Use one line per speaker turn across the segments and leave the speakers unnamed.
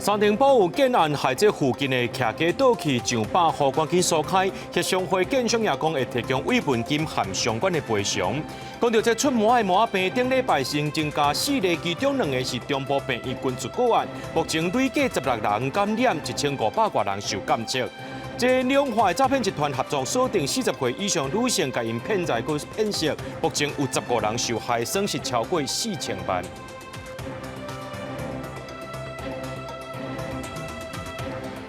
三重保有建案害这附近的徛家倒去上百户赶紧疏开，协商会建商也讲会提供慰问金和相关的赔偿。讲到这出毛的毛病，顶礼拜新增加4例，其中2个是中部病院群聚个案，目前累计16人感染，1500多人受感染。这两化的诈骗集团合作锁定40岁以上女性，甲因骗财佮骗色，目前有15人受害，损失超过4000万。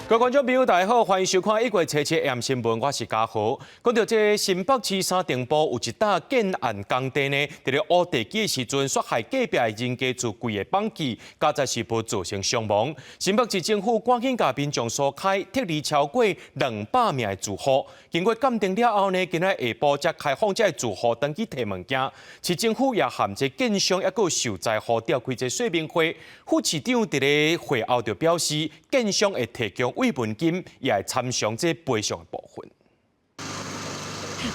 各位观众朋友，大家好，欢迎收看1月7日的 AM 新闻，我是嘉豪。讲到这新北市三重埔有一搭建案工地呢，伫咧乌地基的时阵，杀害隔壁的人家厝规个绑起，加在是部造成伤亡。新北市政府赶紧甲民众疏开，撤离超过200名的住户。经过鉴定了后呢，今日下晡才开放这住户登记摕物件。市政府也含这建商也有受灾户召开这说明会，副市长伫咧会后就表示，建商会提供慰问金，也会参详这赔偿的部分。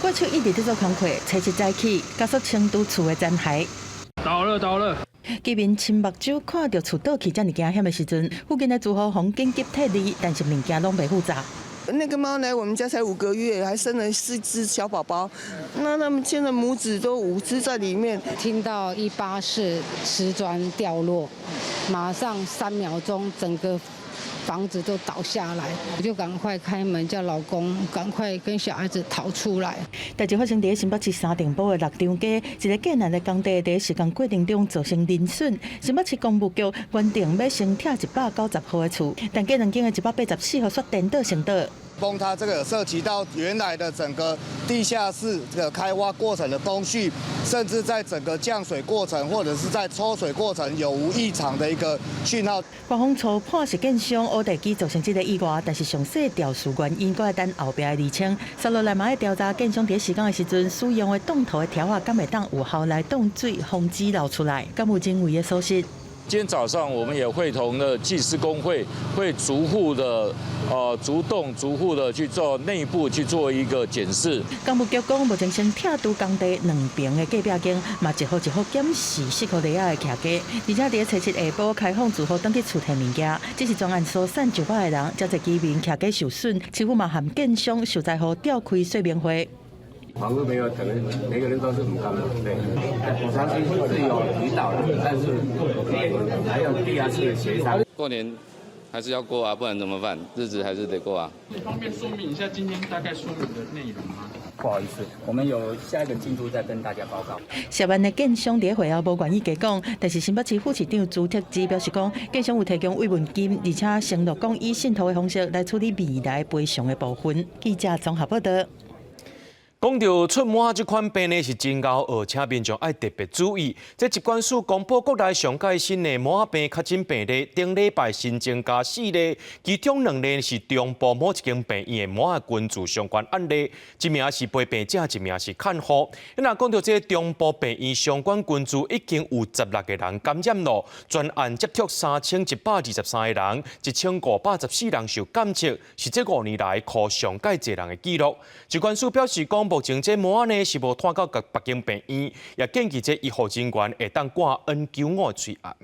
过去一直在做工课，初一早起，加速成都厝的残骸。
倒了！
居民亲目睭看到厝倒去这么惊险的时阵，附近的住户红紧急撤离，但是物件拢袂复杂。
那个猫来我们家才5个月，还生了4只小宝宝，那他们现在母子都5只在里面。
听到184瓷砖掉落，马上3秒钟，整个房子都倒下来，我就赶快开门叫老公赶快跟小孩子逃出来。
代志发生在新北市三重埔的6张街，一个建案的工地在施工过程中造成零损。新北市公务局原定要先拆190户的厝，但计两间的184户却颠倒成倒。
崩塌这个有涉及到原来的整个地下室这个开挖过程的工序，甚至在整个降水过程或者是在抽水过程有无异常的一个讯号。
官方初判是建商乌地基造成这个意外，但是详细调事原因，搁要等后壁的厘清。沙落来嘛要调查建商在施工的时阵使用的动土的条啊，敢会当有效来冻水，防止流出来，敢有真伪的疏失。
今天早上，我们也会同了技师工会，会逐户的逐户的去做内部去做一个检视。
工务局讲，目前先拆除工地2边的隔壁间，嘛一户一户检视适合地下的徛家，而且在初7下晡开放住户登记厝摕物件。这是专案疏散900个人，才侪居民徛家受损，市府嘛含建商受灾户召开说明会。
房屋没有，可能每个人都是很高的，对。我相信是有引导的，但是还有地下室的协商。
过年还是要过啊，不然怎么办？日子还是得过啊。
你方便说明一下今天大概说明的内容吗？
不好意思，我们有下一个进度再跟大家报告。
涉案的建商在会后无愿意加讲，但是新北市副市长朱铁志表示讲，建商有提供慰问金，而且承诺讲以信托的方式来处理未来赔偿的部分。记者综合报道。
讲到出毛这款病呢是真高，而且民众爱特别注意。这疾管署公布国内上届新的毛病确诊病例，顶礼拜新增加4例，其中2例是中部某一间病院的毛群聚相关案例，一名是陪病者，一名是看护。那讲到这中部病院相关群聚，已经有16个人感染了，专案接触3123个人，1514人受感染，是这5年来可上届侪人的记录。疾管署表示讲，目前这毛案呢是无拖到各北京病院，也建议这医护人员会当挂 N95催案。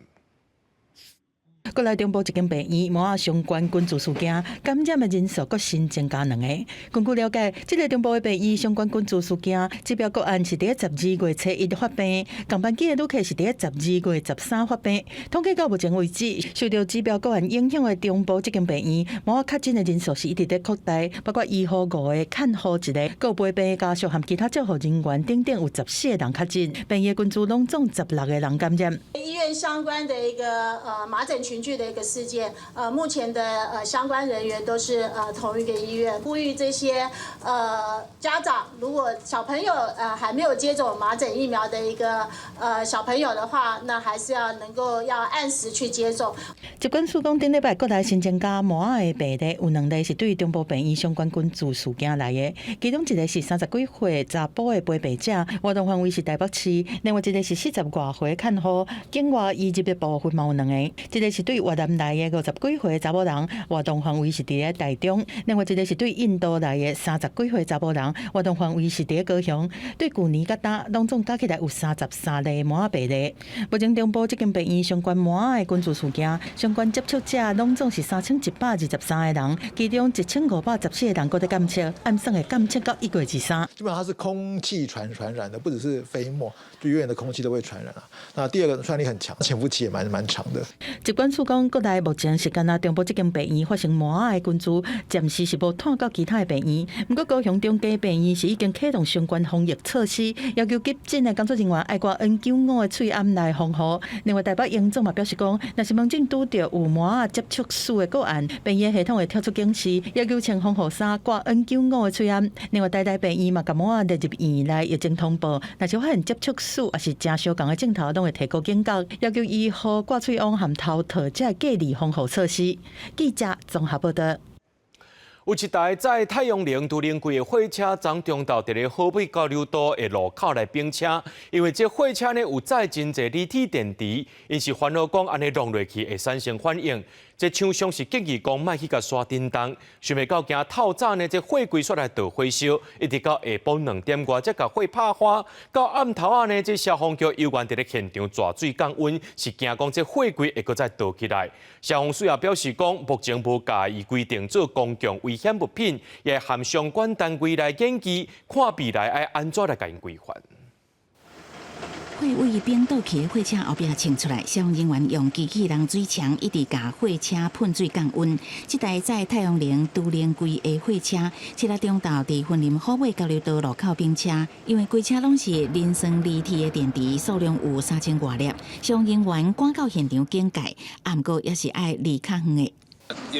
国内中部一间病院毛仔相关群聚事件，感染的人数阁新增加2个。根据了解，这个中部的病院相关群聚事件，指标个案是伫12月初1发病，共班机的旅客是伫12月13发病。统计到目前为止，受到指标个案影响的中部这间病院，毛仔确诊的人数是一直在扩大，包括医护5个、看护1个，各陪病的家属和其他照护人员等等有14个人确诊，病院群聚拢总16个人感染。
医院相关的一个麻疹群聚的一个事件，目前的相关人员都是同一个医院，呼吁这些家长，如果小朋友还没有接种麻疹疫苗的一个小朋友的话，那还是要能够按时去接种。
疾管署讲，顶礼拜国内新增加毛仔的病例，有2例是对中部病院相关群聚事件来的，其中1个是30几岁查甫的陪病者，活动范围是台北市；另外1个是40外岁看护，境外移入的部分嘛有2个，1个是对越南来的50几岁查某人，活动范围是伫咧台中；另外一个是对印度来的30几岁查某人，活动范围是伫咧高雄。对去年甲今拢总加起来有33例麻痹例。目前中部这间病院相关麻的群聚事件，相关接触者拢总是3123个人，其中1514个人搁在监测，暗算的监测到1月23。
基本上它是空气传染的，不只是飞沫，就远远的空气都会传染啊。那第二个传染力很强，潜伏期也蛮长的。
疾管署讲，国内目前是干那中部这间病院发生麻的群聚，暂时是无探到其他的病院。不过高雄中家病院是已经启动相关防疫措施，要求急诊的工作人员爱挂 N95的喙暗来防护。另外，台北营总嘛表示讲，若是门诊拄到有麻接触史的个案，病院系统会跳出警示，要求穿防护衫、挂 N95的喙暗。另外，台大病院嘛甲麻列入院内疫情通报，若是发现接触史也是正相共的镜头，拢会提高警觉，要求医护挂喙网含头套这隔离防护措施。记者综合报道。
有一台载太阳能都灵柜的货车昨中到伫咧河北交流道的路口来并车，因为这货车呢有载真侪锂铁电池，因是烦恼讲安尼弄落去会产生反应。这厂商是建议讲莫去甲刷叮当，想袂到惊透早呢，这货柜煞来倒火烧，一直到下晡2点外才甲火拍花。到暗头啊呢，这消防局有员伫咧现场抓水降温，是惊讲这货柜会搁再倒起来。消防署也表示讲，目前无甲伊规定做公共危险物品，也含相关单位来研究，看未来要安怎来甲因规范。
火位冰倒去的火车后壁冲出来，消防人员用机器人水枪一直甲火车喷水降温。这台载太阳能都灵柜的火车，七日中昼伫云林河尾交流道路口并车，因为规车拢是磷酸锂铁的电池，数量有3000多粒。消防人员赶到现场警戒，不过也是爱离较远的。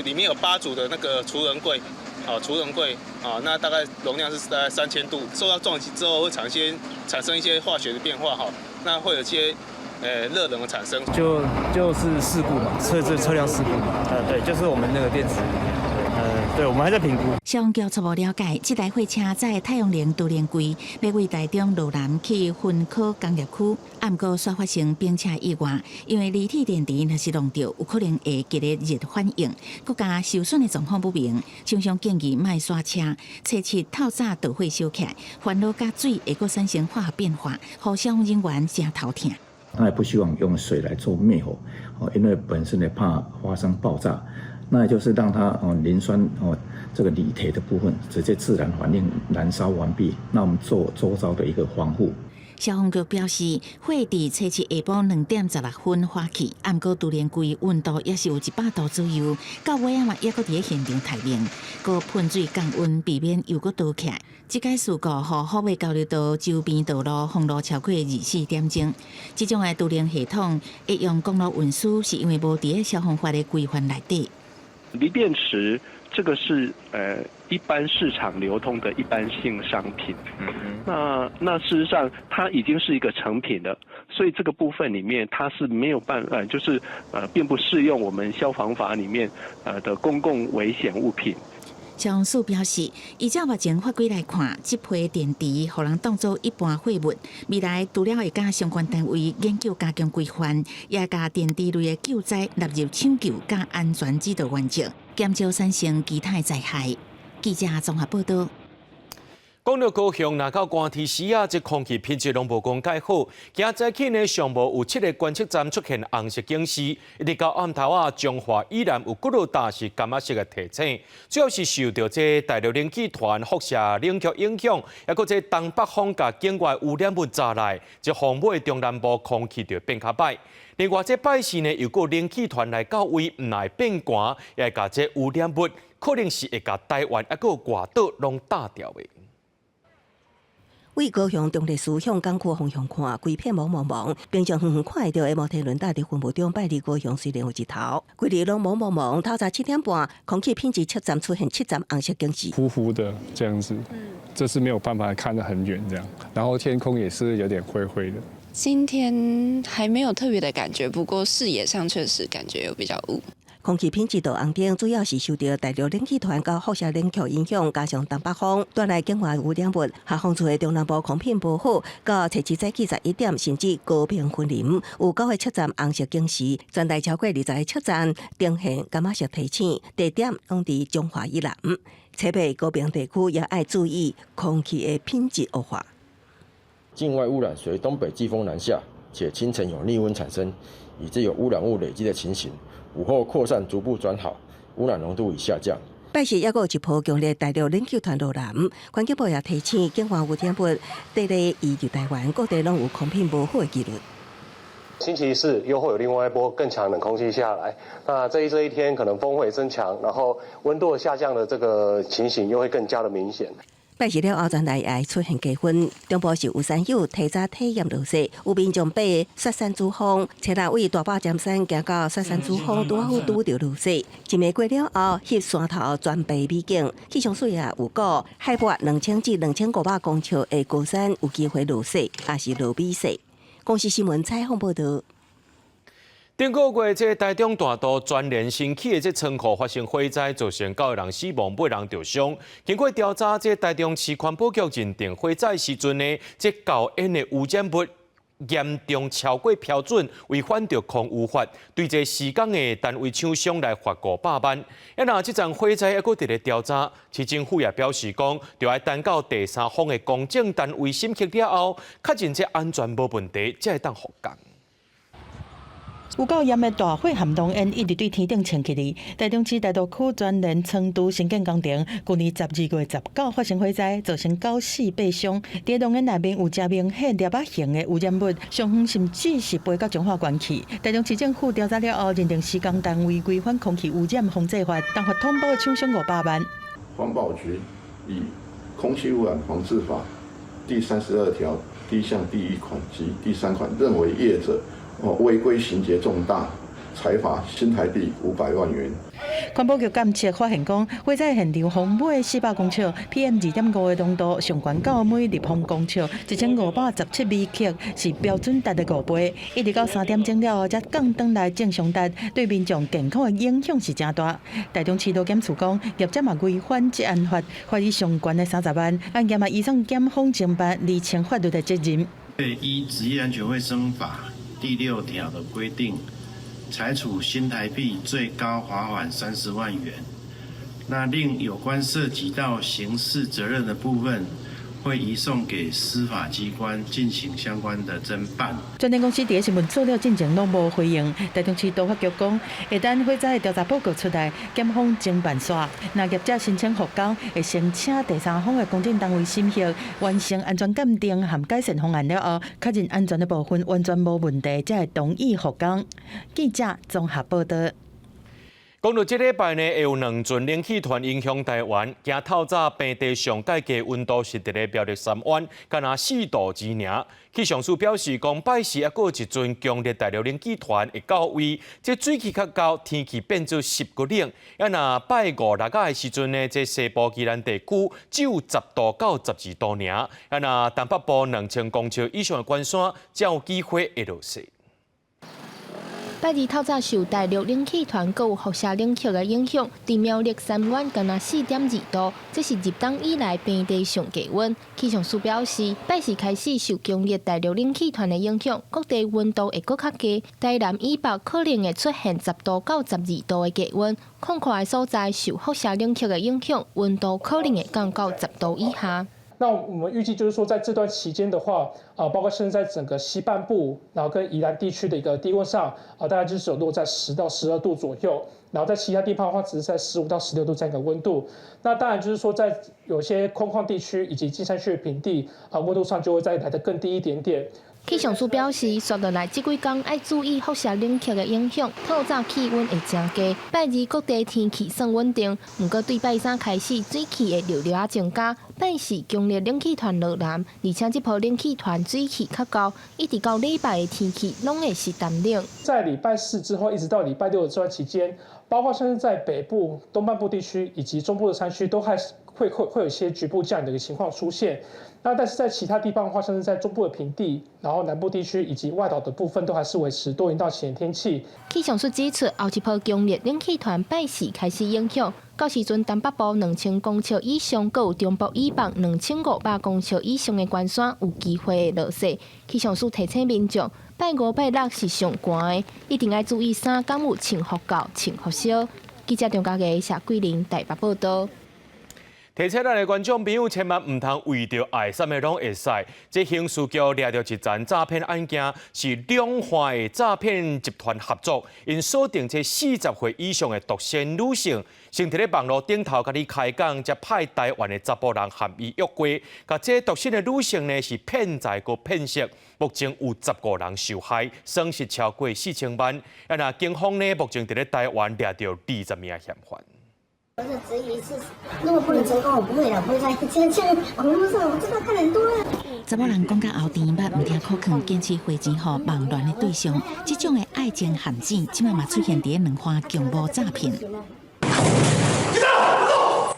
里面有8组的那个除人柜。除人柜那大概容量是大概3000度，受到撞击之后会产生一些化学的变化那会有一些热能的产生。
就是事故嘛，车辆事故对，就是我们那个电池。对，我们还在评估。
消防局初步了解，这台货车载太阳能都灵柜，要为台中路南去云科工业区，不过煞发生并车意外，因为锂铁电池若是弄到，有可能会激烈热反应，国家受损的状况不明。厂商建议莫刷车，切切透早倒火烧起来，烦恼甲水会阁产生化学变化，互消防人员真头痛。
他也不希望用水来做灭火，因为本身也怕发生爆炸。那也就是让它磷酸这个锂铁的部分直接自然反应燃烧完毕，那我们做周遭的一个防护。
消防局表示，火伫初七下晡2点16分发起，不过都灵柜温度也是有100度左右，到尾嘛也搁伫现场待命，搁喷水降温，避免又搁倒起来。这起事故互河尾交流道周边道路封路超过24点钟。这种的都灵系统会用公路运输，是因为无伫消防法的规范内底。
锂电池这个是一般市场流通的一般性商品，那事实上它已经是一个成品了，所以这个部分里面它是没有办法，就是并不适用我们消防法里面的公共危险物品。
消防署表示，依照目前法规来看，这批电池互人当作一般废物，未来除了会甲相关单位研究加强规范，也甲电池类的救灾纳入抢救甲安全指导原则，减少产生其他灾害。记者综合报道。
讲到高雄，若到寒天时啊，这空气品质拢无讲介好。今早起呢，尚无有7个观测站出现红色警示，一直到暗头啊，彰化依然有几落大是柑仔色的提醒，主要是受到这大陆冷气团辐射冷却影响，也搁这东北风甲境外污染物炸来，这防尾中南部空气就变较歹。另外，这摆时呢，又过冷气团来到位，唔来变寒，也甲这污染物可能是会甲台湾还有外岛拢打掉的。
为高雄中立市向港区方向看，规片茫茫茫，平常远远看会到的摩天轮搭伫云雾中摆离高雄虽然有一头，规日拢茫茫茫。透早7点半，空气品质测站出现7站红色警示，
糊糊的这样子，这是没有办法看得很远这样。然后天空也是有点灰灰的。
今天还没有特别的感觉，不过视野上确实感觉有比较雾。
空气品质度红灯主要是受到大陆冷气团甲辐射冷却影响，加上东北风带来境外污染物，下放出的中南部空品不好，到初7早起11点甚至高频分林，有9个车站红色警示，全台超过20个车站呈现柑仔色提醒，地点拢伫中华以南。车北高屏地区也要注意空气的品质恶化。
境外污染随东北季风南下，且清晨有逆温产生，以致有污染物累积的情形。午后扩散逐步转好，污染浓度已下降。
拜四也有一波强烈大陆冷气团落南，环境部也提醒境外污染物地理移入台湾，各地拢有空品无好的记录。
星期四又会有另外一波更强冷空气下来，那这一天可能风会增强，然后温度下降的这个情形又会更加的明显。
拜四了后，全台会出现低温，中部是有山友提早体验落雪，有民众爬雪山主峰，车人为大堡尖山行到雪山主峰，拄好拄着落雪。一暝过了后，翕山头全白美景。气象署也有讲，海拔2000至2500公尺的高山有机会落雪，也是落美雪。公视新闻采访报道。
顶个月，这台中大道全联新起的这仓库发生火灾，造成9个人死亡，8人受伤。经过调查，这台中市环保局认定火灾时阵呢，这校验的污染物严重超过标准，违反着空污法，对这施工的单位厂商来罚500万。那这场火灾还阁伫咧调查，市政府也表示讲，就要等到第三方的公证单位审核了后，确认这安全无问题，才会当复工。
有够严的大火含浓烟一直对天顶冲起哩。台中市大道区全联成都新建工程，去年12月19发生火灾，造成9死8伤。在浓烟内面有正明显粒仔型的污染物，上远甚至是飞到彰化县去。台中市政府调查了后，认定施工单位违反空气污染防治法，当罚通报厂商500万。
环保局以空气污染防治法第32条第1项第1款及第3款认为业者违规情节重大，裁罚新台币500万元。
环保局监测发现讲，火灾现场风尾400公尺 ，PM 2.5的浓度上悬到每立方公尺1517微克，是标准值的5倍。一直到3点钟了后才降回来正常值，对民众健康的影响是真大。台中市路检署讲，业者嘛违反治安法，罚以上悬的30万，案件嘛移送检方侦办，厘清法律的责任。
依职业安全卫生法第6条的规定，裁处新台币最高罚款30万元。那另有关涉及到刑事责任的部分，会移送给司法机关进行相关的侦办。
全联公司第一新闻做了进前拢无回应。台中市都发局讲，会等火灾的调查报告出来，检方侦办煞。那业者申请复工，会先请第三方的公证单位审核，完成安全鉴定和改善方案了后，确认安全的部分完全无问题，才会同意复工。记者综合报道。
讲到这礼拜呢，会有2阵冷气团影响台湾。今透早平地上介低温度是伫咧苗栗3湾，敢若4度之尔。气象署表示，讲拜四还有一阵强烈大陆冷气团会到位，这水气较高，天气变做10个冷。若拜5、6的时阵呢，这西部宜兰地区只有10度到12度尔。若东北部2000公尺以上的关山，才有机会会落雪。
拜二透早受大陆冷气团佮有辐射冷却的影响，伫苗栗3湾干那4.2度，这是入冬以来平地上低温。气象署表示，拜四开始受强烈大陆冷气团的影响，各地温度会搁较低，台南以北可能会出现10度到12度的低温，空旷的所在受辐射冷却的影响，温度可能会降到10度以下。
那我们预计就是说，在这段期间的话，包括甚至在整个西半部，然后跟宜兰地区的一个低温上，大概就是有落在10到12度左右。然后在其他地方的话，只是在15到16度这样一个温度。那当然就是说，在有些空旷地区以及金山区的平地，温度上就会再来得更低一点点。
气象署表示，接落来这几天要注意辐射冷却的影响，透早气温会增加。拜二各地天气算稳定，不过对拜三开始水汽会略略增加。拜四强烈冷气团落南，而且这波冷气团水汽较高，一直到礼拜的天气拢会是淡冷。
在礼拜4之后，一直到礼拜6的这段期间，包括像是在北部、东半部地区以及中部的山区，都还会有一些局部降雨的一个情况出现。那但是在其他地方的话，像是在中部的平地，然后南部地区以及外岛的部分，都还是维持多云到晴的天气。
气象署指出，后一波强烈冷气团拜四开始影响，到时阵东北部2000公尺以上，佮有中部以北2500公尺以上的关山有机会落雪。气象署提醒民众，拜5、拜6是上寒的，一定要注意衫敢有穿服够、穿服少。记者张家琪、谢桂玲台北报道。
提醒咱的观众朋友，千万唔通为着爱什么拢会使。这刑事局抓到一桩诈骗案件，是两化的诈骗集团合作，因锁定这40岁以上的独身女性，先伫咧网络顶头甲你开讲，才派台湾的查甫人和伊约会，甲这独身的女性呢是骗财佮骗色。目前有15人受害，损失超过4000万。那警方呢，目前伫咧台湾抓到20名嫌犯。
我是质疑是，如果不能成功，我不会了，不会再像网络上我知道看很多了。
查某人讲到后甜，捌唔听可劝，坚持回钱予网恋的对象，这种的爱情陷阱，即卖嘛出现伫两化强暴诈骗。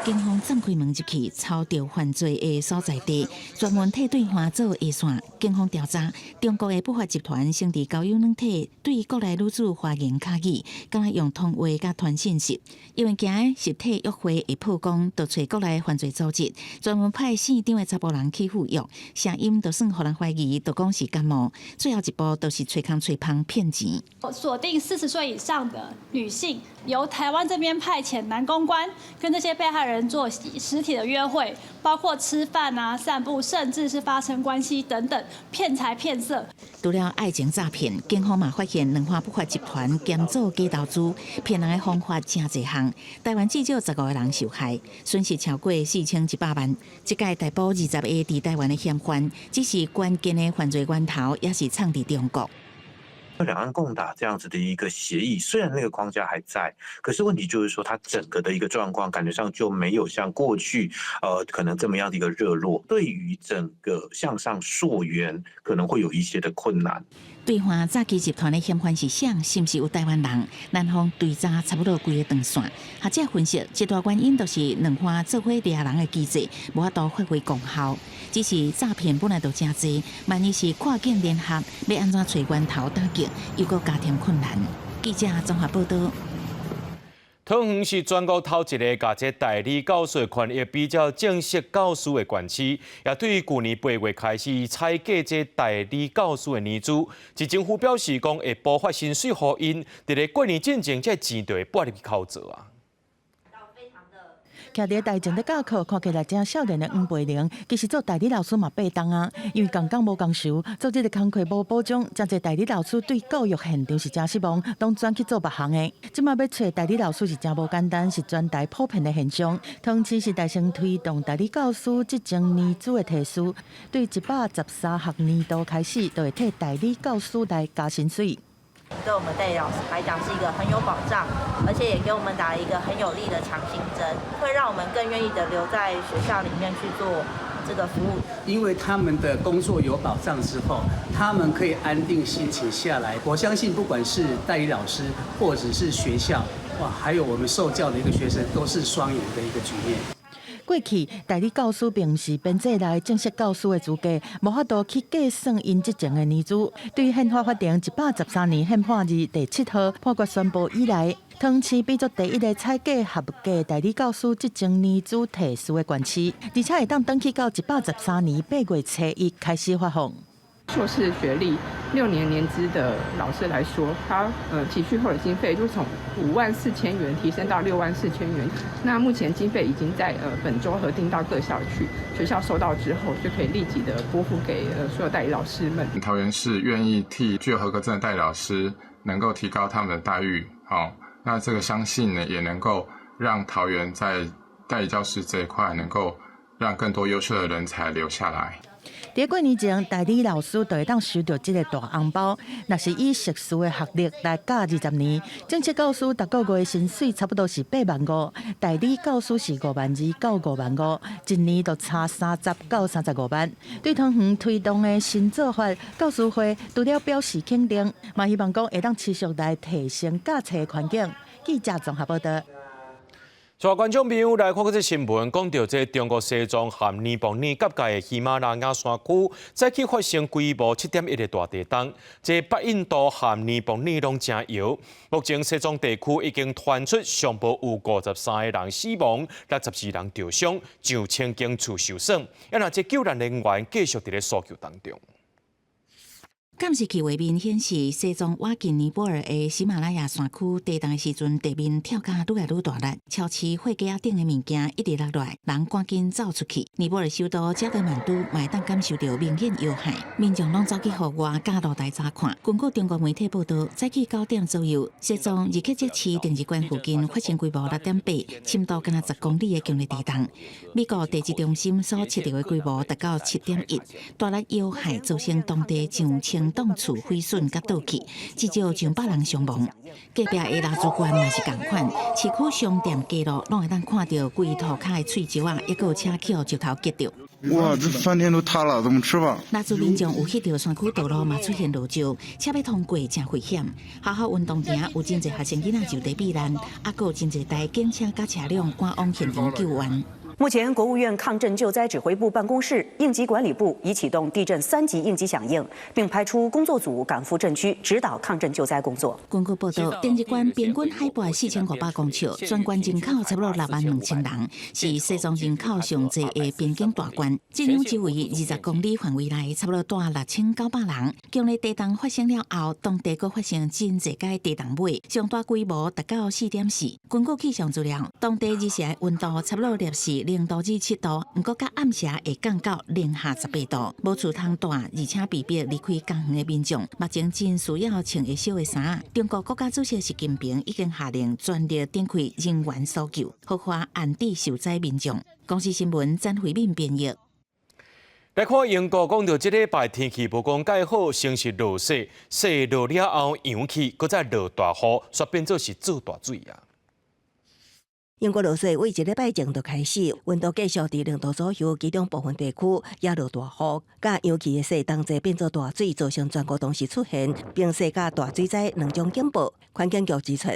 警方暂开门入去，抄到犯罪的所在地，专门替对方做下线。警方调查，中国的不法集团先伫交友软体对国内女子花言巧语，敢若用通话甲传信息，因为惊实体约会会曝光，就找国内犯罪组织，专门派4张的查甫人去赴约，声音就算互人怀疑，就讲是感冒。最后一步都是吹空吹胖骗钱。
锁定40岁以上的女性，由台湾这边派遣男公关跟这些被害人做实体的约会，包括吃饭啊、散步，甚至是发生关系等等，骗财骗色。
除了爱情诈骗，警方嘛发现两化不法集团兼做假投资，骗人的方法真侪项。台湾至少15个人受害，损失超过4100万。这届逮捕20个伫台湾的嫌犯，只是关键的犯罪源头，也是藏伫中国。
两岸共打这样子的一个协议，虽然那个框架还在，可是问题就是说，它整个的一个状况感觉上就没有像过去可能这么样的一个热络，对于整个向上溯源可能会有一些的困难。
对方诈欺集团的嫌犯是谁？是不是有台湾人？南方追查差不多规个长线，学者分析，一大原因就是两方做伙掠人的机制无法度发挥功效。只是诈骗本来就真多，万一是跨境联合，要安怎找源头打击，又搁加添困难。记者综合报道。
桃园是全国头一个甲这代理教师权益比较正式教师的县市，也对去年8月开始采购这代理教师的年资，市政府表示讲会补发薪水予因，伫咧过年进前这钱就会拨入去口做啊。
徛伫台前的教课，看起来正少年的黄培玲，其实做代理老师嘛被当啊，因为共工无共收，做这个工课无保障，真侪代理老师对教育现状是真失望，拢转去做别行的。即马要找代理老师是真无简单，是全台普遍的现象。同时是大省推动代理教师执政年资的提速，对113学年度开始，就会替代理教师来加薪水。
对我们代理老师来讲是一个很有保障，而且也给我们打了一个很有力的强心针，会让我们更愿意的留在学校里面去做这个服务。
因为他们的工作有保障之后，他们可以安定心情下来。我相信，不管是代理老师或者是学校，哇，还有我们受教的一个学生，都是双赢的一个局面。
过去，代理教师并是编制内正式教师的资格，无法度去计算因之前的年资。对于宪法法定113年宪法日第7号判决宣布以来，桃市比作第一个采购合格代理教师执政年资提速的县市，而且会当登去到113年8月初1开始发放。
硕士学历6年年资的老师来说，他提续后的经费就从54000元提升到64000元。那目前经费已经在本周核定到各校去，学校收到之后就可以立即的拨付给所有代理老师们。
桃园市愿意替具有合格证的代理老师能够提高他们的待遇，那这个相信呢也能够让桃园在代理教师这一块能够让更多优秀的人才留下来。
在过年前，代理老师就会当收到这个大红包。若是以硕士的学历来加20年，正式教师每个月的薪水差不多是8万5，代理教师是52000到5万5，一年就差30到35万。对桃园推动的新做法，教师会除了表示肯定，嘛希望讲会当持续来提升教册的环境。记者综合报道。
全观众朋友来看这新闻，讲到这中国西藏和尼泊尔交界的喜马拉雅山区，再去发生规模7.1的大地震，这北印度和尼泊尔拢真摇。目前西藏地区已经传出上报有53个人死亡，64人受伤，上千间厝受损，也那这救援人员继续伫咧搜救当中。
监视器画面显示，西藏瓦近尼泊尔的喜马拉雅山区地震的时阵，地面跳甲愈来愈大力，超市货架顶的物件一直落来，人赶紧走出去。尼泊尔首都加德满都嘛当感受到明显摇撼，民众拢走去户外加露台查看。根据中国媒体报道，早起9点左右，西藏日喀则市定日关附近发生规模6.8、深度敢若10公里的强烈地震。美国地质中心所测定的规模达到7.1，大力摇撼造成当地上千栋厝毁损甲倒去，至少上100人伤亡。隔壁的拉珠关嘛是同款，市区商店街路拢会当看到规涂骹的喙石啊，抑个有车桥石头结着。
哇，这饭店都塌了，怎么吃饭？
拉珠民众有迄条山区道路嘛出现路石，车要通过真危险。学校运动场有真侪学生囡仔就地避难，还有真侪台警车甲车辆赶往现场救援。
目前，国务院抗震救灾指挥部办公室、应急管理部已启动地震3级应急响应，并派出工作组赶赴震区指导抗震救灾工作。
根据报道，定日关平均海拔4500公尺，全关人口差不多62000人，是西藏人口上侪的边境大关。这两周围20公里范围内，差不多大6900人。强烈地震发生了后，当地佫发生真侪届地震尾，上大规模达到4.4。根据气象资料，当地日时的温度差不多摄氏0度至7度，不过到暗时会降到零下18度，无厝通住，而且被迫离开家园的民众，目前真需要穿会少的衫。中国国家主席习近平已经下令全力展开人员搜救，好化安置受灾民众。公司新闻詹慧敏编译。
来看英国讲到，这礼拜天气无讲介好，先是落雪，雪落了后扬起，搁再落大雨，煞变做是做大水啊！
英国落雪，为一礼拜前就开始，温度继续伫0度左右，其中部分地区也落大雨，甲尤其的雪同齐变做大水，造成全国同时出现冰雪甲大水灾2种警报。环境局指出，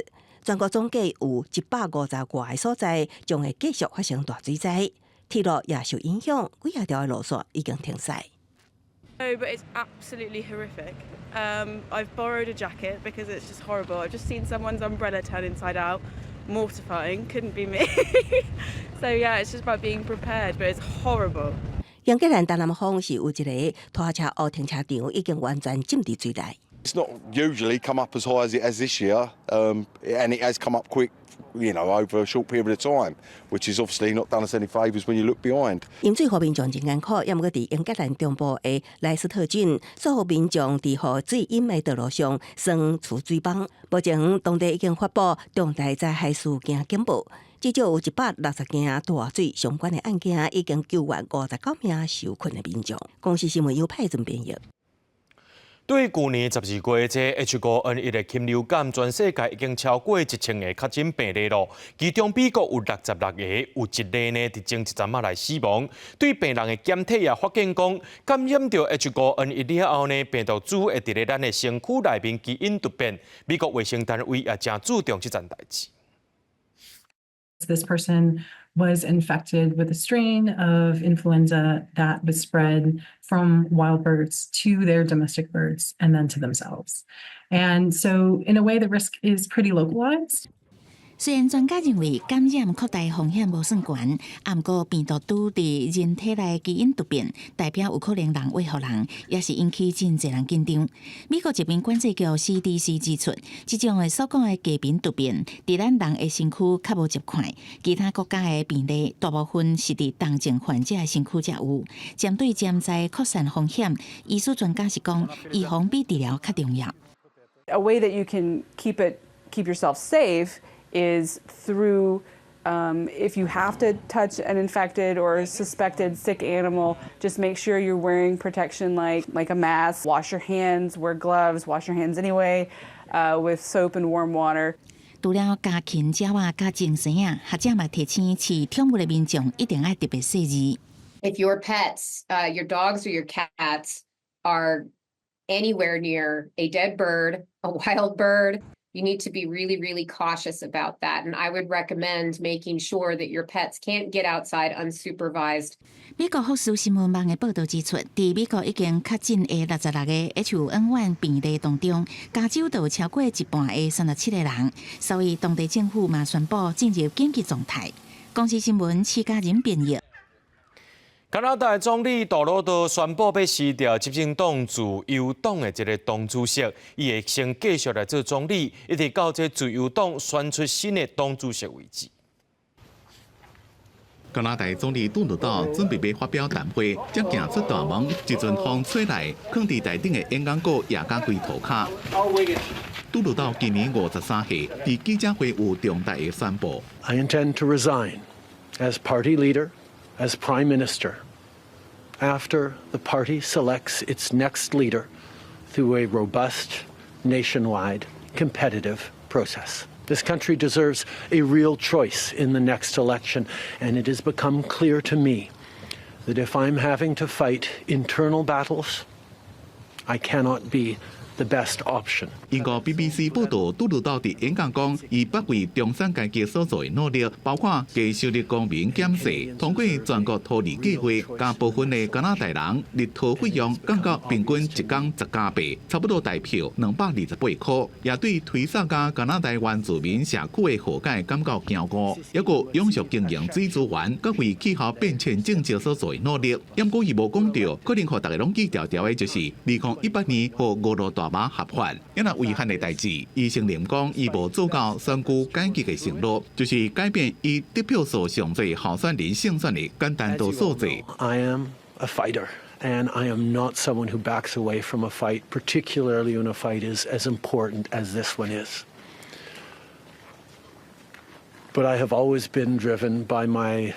全国总计有150外个所在将会继续发生大水灾，铁路也受影响，几啊条的路线已经停驶。
No, but it's absolutely horrific. I've borrowed a jacket because it's just horrible. I've just seen someone's umbrella turn inside out. Mortifying, couldn't be me. So yeah, it's just about being prepared, but it's horrible.
英格兰东南方是有一个拖车后停车场已经完全浸伫水内。
It's not usually come up as high as it has this year, and it has come up quick. You know, over a short period of time, which is obviously not done us any favours when you look behind.
饮水互民众真艰苦，要么伫英格兰中部的莱斯特郡，所有民众伫河水淹的道路上装储水泵。目前当地已经发布重大灾害事件警报，至少有160件大水相关的案件，已经救援59名受困的民众。公司新闻由派准编译。
对去年12月，这 H5N1 的禽流感，全世界已经超过1000个确诊病例咯。其中美国有66个，有1例呢，伫前一阵仔来死亡。对病人的检体也发现讲，感染到 H5N1 了后呢，病毒株会伫咧咱的身躯内面基因突变。美国卫生单位也真注重这件代志。
This person was infected with a strain of influenza that was spread from wild birds to their domestic birds and then to themselves. And so, in a way, the risk is pretty localized.
虽然专家认为感染扩大风险无算悬，不过病毒拄伫人体内基因突变，代表有可能人喂互人，也是引起真侪人紧张。美国疾病管制局 CDC 指出，这种的所讲的基因突变，伫咱人的身躯较无极快，其他国家的病例大部分是伫重症患者的身躯才有。针对潜在扩散风险，医师专家是讲，预防比治疗较重要。
A way that you can keep yourself safe is through if you have to touch an infected or suspected sick animal, just make sure you're wearing protection like a mask, wash your hands, wear gloves, wash your hands anyway, with soap and warm water.
除了家禽、鸟仔、甲精神啊，学者嘛提醒饲宠物的民众一定要特别细致。
If your pets, your dogs or your cats, are anywhere near a dead bird, a wild bird, You need to be really, really cautious about that. And I would recommend making sure that your pets can't get outside unsupervised.
美國福斯新聞網嘅報道指出，在美國已經確診嘅66個 H5N1 病例當中，加州就有超過一半嘅37個人，所以當地政府嘛宣布進入緊急狀態。公視新聞徐家仁編譯。
加拿大總理杜魯多宣布要辭掉執政黨自由黨的一個黨主席，伊會先繼續來做總理，一直到這自由黨選出新的黨主席為止。
加拿大總理杜魯多準備要發表談話，才行出大門，一陣風吹來，放佇台頂的演講稿也甲規塗骹。杜魯多今年53歲，佇記者會有重大的宣布。
I intend to resign as party leader, as prime minister, after the party selects its next leader through a robust, nationwide, competitive process. This country deserves a real choice in the next election, and it has become clear to me that if I'm having to fight internal battles, I cannot be the best option.
英國 BBC 報道，杜魯多伫演講講，以北為中產階級所做的努力，包括低收入公民減稅，通過全國脫離計劃，將部分的加拿大人日托費用降到平均一工10加倍，差不多大票228塊，也對推散加加拿大原住民社區的和解感到驕傲，抑個永續經營水資源，佮為氣候變遷政策所做的努力。不過伊無講到，可能互大家攏記條條的就是2018年和俄羅大馬合法，因為遺憾的代志，伊承認講伊無做到選舉改革的承諾，就是改變伊得票數上濟候選人勝選的簡單度數字。
I am a fighter, and I am not someone who backs away from a fight, particularly when a fight is as important as this one is. But I have always been driven by my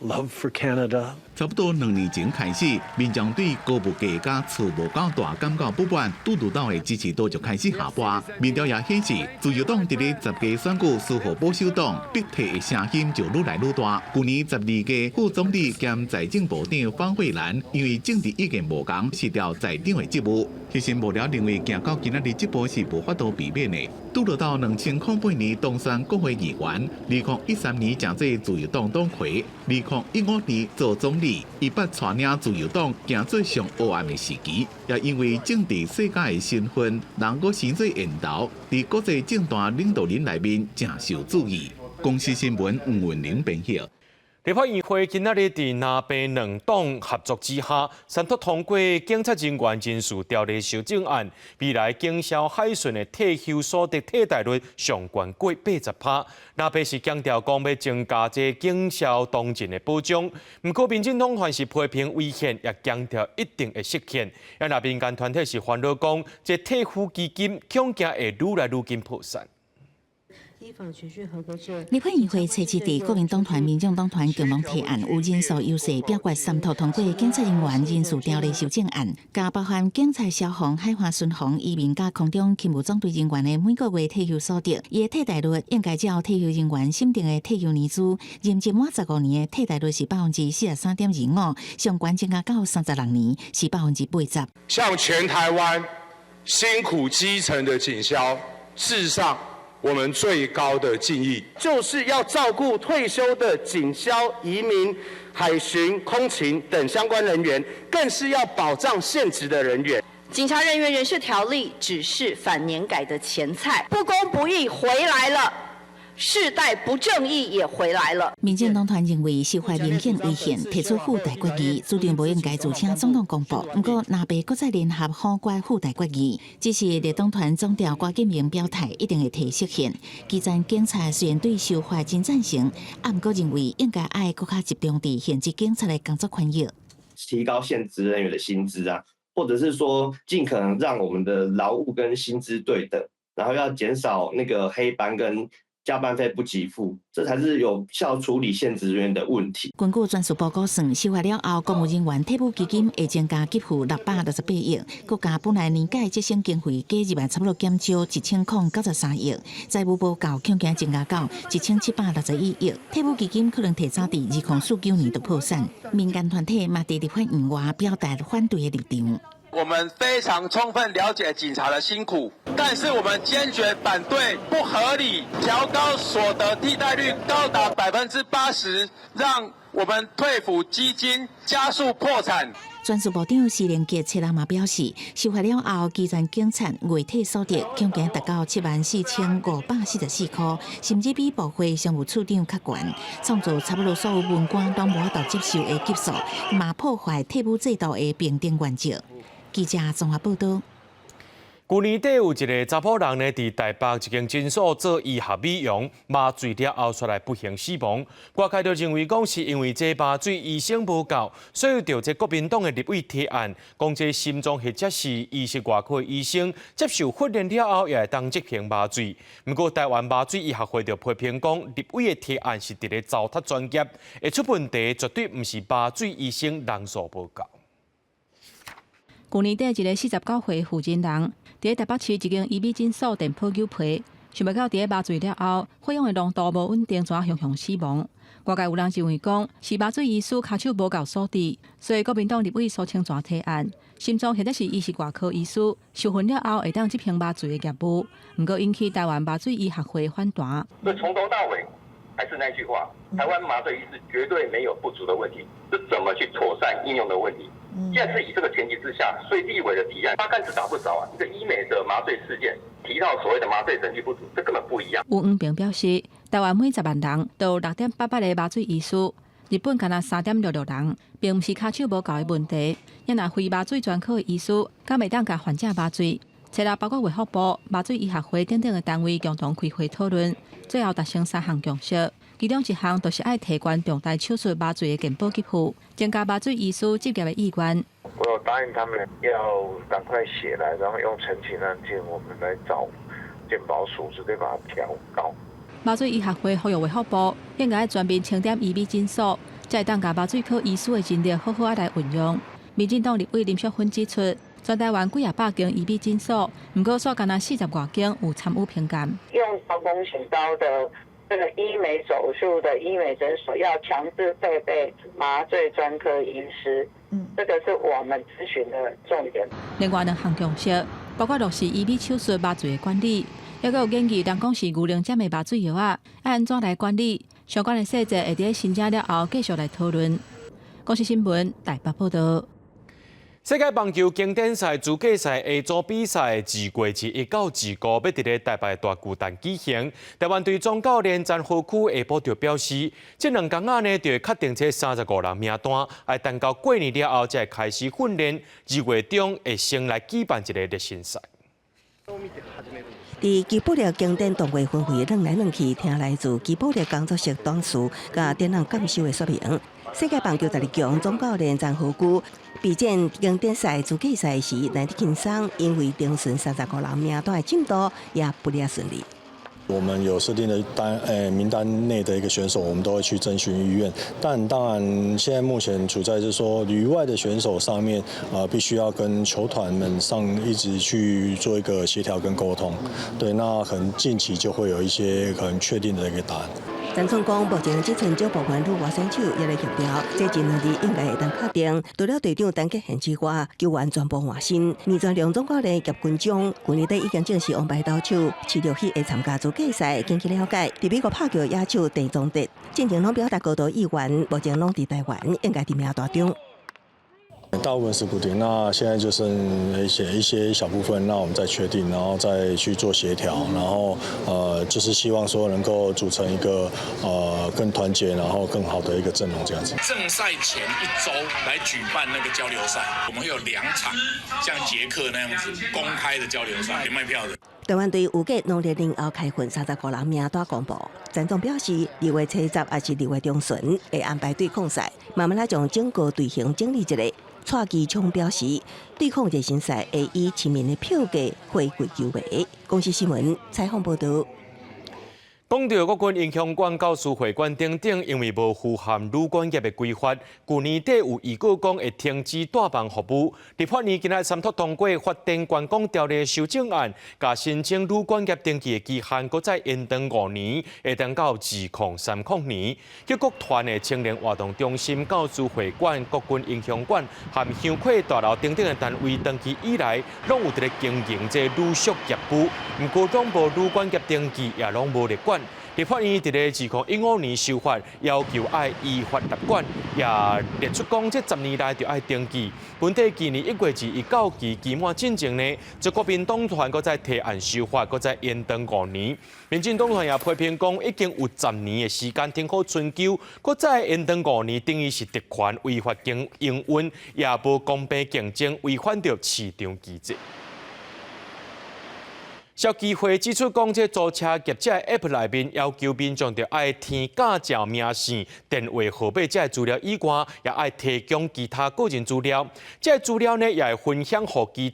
love for Canada.
差不多2年前開始，民眾對高物價加厝無夠大感到不滿，杜魯多的支持度就開始下滑。民調也顯示，自由黨伫咧10個選舉輸予保守黨，逼退的聲音就愈來愈大。去年12個副總理兼財政部長方慧蘭，因為政治意見無同，辭掉財長的職務。其實無聊認為行到今仔日這步是無法度避免的。杜魯多2008年當選國會議員，2013年正做自由黨黨魁，2015年做總理。伊捌帶領自由黨行做上黑暗的時期，也因為政治世家的身份，人佫生做緣投，佇國際政壇領導人內面正受注意。公視新聞吳文玲編譯。
立法議會今仔日在南北兩黨合作之下，三讀通過警察人員人事條例修正案，未來警消海巡的退休所得替代率上懸過80%。南北是強調講要增加這警消當前的保障，不過民進黨團是批評違憲，也強調一定會實現。而那民間團體是煩惱講，這退撫基金恐驚會愈來愈緊破產。
立法議會初次在國民黨團、民眾黨團共同提案，有人數優勢表決三讀通過警察人員人事條例修正案，加包含警察、消防、海華巡防、移民加空中勤務總隊人員的每個月退休所得，伊的替代率應該照退休人員審定的退休年資，任職滿15年的替代率是43.25%，上懸增加到36年是80%。
向全台灣辛苦基層的警消致上我們最高的敬意，就是要照顧退休的警消、移民、海巡、空勤等相關人員，更是要保障現職的人員。
警察人員人事條例只是反年改的前菜，不公不義回來了，世代不正義也回來了。
民進黨團認為修法明顯違憲，提出附帶決議，注定無應該自請總統公布。不過南北各再聯合反決附帶決議，只是立黨團總調郭建明表態一定會提實現。基層警察雖然對修法真贊成，不過認為應該愛更加集中地現職警察的工作權益，
提高現職人員的薪資啊，或者是說盡可能讓我們的勞務跟薪資對等，然後要減少那個黑班跟加班費不給付，這才是有效處理現職人員的問題。
根據專屬報告算，修法了後，公務人員退撫基金會增加給付668億，國家本來年改節省經費加入來差不多減少1093億，財務報告恐驚增加到1761億，退撫基金可能提早伫2049年就破產。民間團體嘛，在立法院外表達反對的立場。
我们非常充分了解警察的辛苦，但是我们坚决反对不合理调高所得替代率高达80%，让我们退抚基金加速破产。
专属部长施连杰7日嘛表示，修法了后，基层警察月体所得恐惊达到74544块，甚至比部会商务处长较悬，创造差不多所有文官都无法度接受的级数，嘛破坏退伍制度的平等原则。记者综合报道。
去年底有一个查甫人呢，伫台北一间诊所做医学美容，麻醉了后出来不幸死亡。外界就认为讲是因为这麻醉医生无够，所以就这国民党的立委提案，讲这心脏或者是医师外科医生接受训练了后，也会当执行麻醉。不过台湾麻醉医学会就批评讲，立委的提案是伫咧糟蹋专业，会出问题绝对不是麻醉医生人数无够。
去年底一个49岁负责人，伫台北市一间医美诊所电破牛皮，想不到伫麻醉了后，费用的浓度无稳定，怎雄雄死亡。外界有人认为讲是麻醉医师骹手无够锁治，所以国民党立委苏清泉提案，心脏或者是医师外科医师受训了后会当执行麻醉的业务，不过引起台湾麻醉医学会反弹。
所以从头到尾还是那句话，台湾麻醉医师绝对没有不足的问题，是怎么去妥善应用的问题。现在是以这个前提之下，所以立委的提案八竿子打不着啊！一个医美的麻醉事件提到所谓的麻醉程序不足，这根本不一样。
吴恩平表示，台湾每10万人都有6.88个麻醉医师，日本敢若3.66人，并不是骹手无够的问题。也若非麻醉专科的医师，敢袂当甲患者麻醉。切了包括卫福部、麻醉医学会等等的单位共同开会讨论，最后达成3项共识。其中一项就是爱提高重大手术麻醉的健保给付，增加麻醉医师执业的意愿。
我有答应他们要赶快写来，然后用陈情案件，我们来找健保署，直接把它调高。
麻醉医学会呼吁卫福部应该全面清点医美诊所，才会当甲麻醉科医师的人力好好来运用。民进党立委林淑芬指出，全台湾几啊百间医美诊所，不过煞敢若40多间有参与评鉴。
用高风险高的这个医美手术的医美诊所，要强制配备麻醉专科医师，这个是我们咨询的重点。
另外2项共识，包括落实医美手术麻醉的管理，也有建议人工是牛奶针的麻醉药啊，要安怎来管理？相关的细节会伫申请了后继续来讨论。国视新闻台北报道。
世界棒球经典赛资格赛 A 组比赛自月1到2号要伫咧台北大巨蛋举行。台湾队总教练詹和区下晡就表示，这2天呢就会确定这35人名单，要等到过年了后才会开始训练，2月中会先来举办一个热身赛。
伫基布力经典动员分会转来转去，听来自基布力工作室董事甲展览感受的说明。世界棒球12强总教练詹和区备战经典赛资格赛时，难得轻松，因为定选35人名单的进度也不哩顺利。
我们有设定的名单内的一个选手，我们都会去征询意愿。但当然，现在目前处在就是说旅外的选手上面，必须要跟球团们上一直去做一个协调跟沟通。对，那可能近期就会有一些可能确定的一个答案。
陈总讲，目前这阵少部分女外选手也来协调，这前2日应该会当确定。除了队长单脚限制外，球员全部换新。年全梁总教练及军长，去年底已经正式安排投手7、6日会参加资格赛。根据了解，伫美国拍球野手郑宗哲，进前拢表达高度意愿，目前拢伫台湾，应该伫名单中。
大部分是固定，那现在就剩一些小部分，那我们再确定，然后再去做协调，然后就是希望说能够组成一个更团结，然后更好的一个阵容这样子。
正赛前1周来举办那个交流赛，我们会有2场，像捷克那样子公开的交流赛，可以卖票的。
台湾队预计农历年后开训35人名单公布。陈总表示，2月初10还是2月中旬会安排对抗赛，慢慢来将整个队形整理一下。蔡其昌表示，对抗热身赛会以市民的票价回归球迷。公视新闻采访报道。
讲到国军影响管教师会馆等等，因为无符合旅馆业的规划，去年底有预告讲会停止大房服务。立法院今日三读通过法定员工条例修正案，甲申请旅馆业登记的期限，搁再延长5年，会等到2030年。结果团的青年活动中心、教师会馆、国军影响馆和香客大楼等等的单位登记以来，拢有伫咧经营这旅宿业务，不过拢无旅馆业登记，也拢无列管。立法院伫咧2015年修法，要求爱依法立管，也列出讲这10年内就爱登记。本地今年1月至19期期满进前呢，这国民党团搁再提案修法，搁再延长5年。民进党团也批评讲，已经有10年的时间停好春秋，搁再延长5年，等于是特权违法营运，也无公平竞争，违反着市场机制。消基会指出，讲这租车业者 App 内面要求民众着爱填驾照名姓、电话号码这资料以外，也爱提供其他个人资料。这资料呢，也会分享给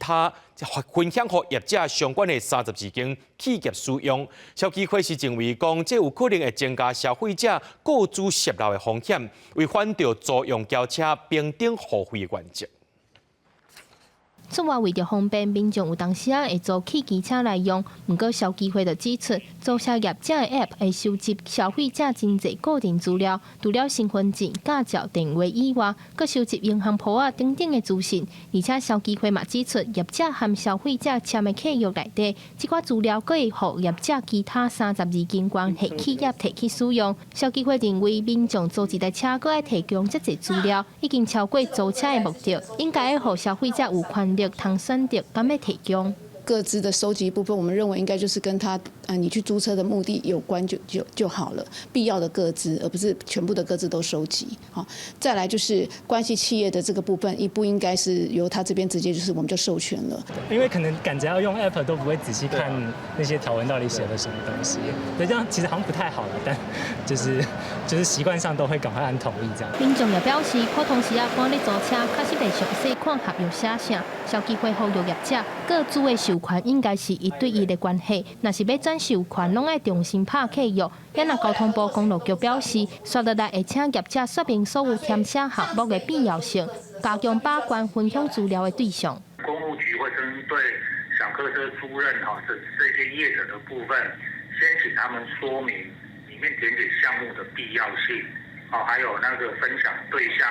业者相关的32间企业使用。消基会是认为讲，这有可能会增加消费者个资泄露的风险，违反着租用轿车平等付费原则。
此外，为着方便民众有当时会租起机车来用，不过消基会就指出，租车业者的 App 会收集消费者真侪个人资料，除了身份证、驾照、电话以外，佮收集银行簿等等的资讯。而且消基会嘛指出，业者和消费者签的契约内底，这款资料可以互业者其他32间关系企业提起使用。消基会认为，民众租一台车佮爱提供这侪资料，已经超过租车的目的，应该要互消费者有权利通选择敢要提供。
各自的收集部分，我们认为应该就是跟他你去租车的目的有关就好了，必要的个资，而不是全部的个资都收集。好，再来就是关系企业的这个部分，也不应该是由他这边直接就是我们就授权了。
因为可能赶着要用 App 都不会仔细看那些条文到底写了什么东西，所以这样其实好像不太好了，但就是习惯上都会赶快按同意这样。
民众也表示，普通时赶你租车，确实袂详细看合约写啥。消基会呼吁业者，各自的授权应该是1对1的关系。若是要转授权，拢爱重新拍契约。也那交通部公路局表示，刷落来会请业者说明所有填写项目的必要性，加强把关分享资料的对象。
公务局会针对小客车租赁这些业者的部分，先请他们说明里面填写项目的必要性，还有那个分享对象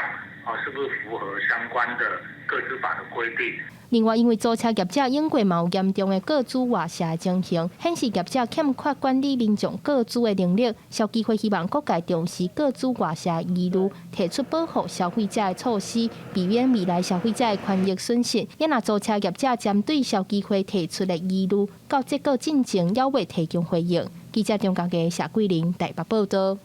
是不是符合相关的个资法的规定。
另外，因为租车业者因过有严重的个资外泄的情形，显示业者欠缺管理民众个资的能力。消基会希望各界重视个资外泄的疑虑，提出保护消费者的措施，避免未来消费者的权益损失。也若租车业者针对消基会提出的疑虑，到结果进程还未提供回应。记者中嘉义谢桂玲台北报道。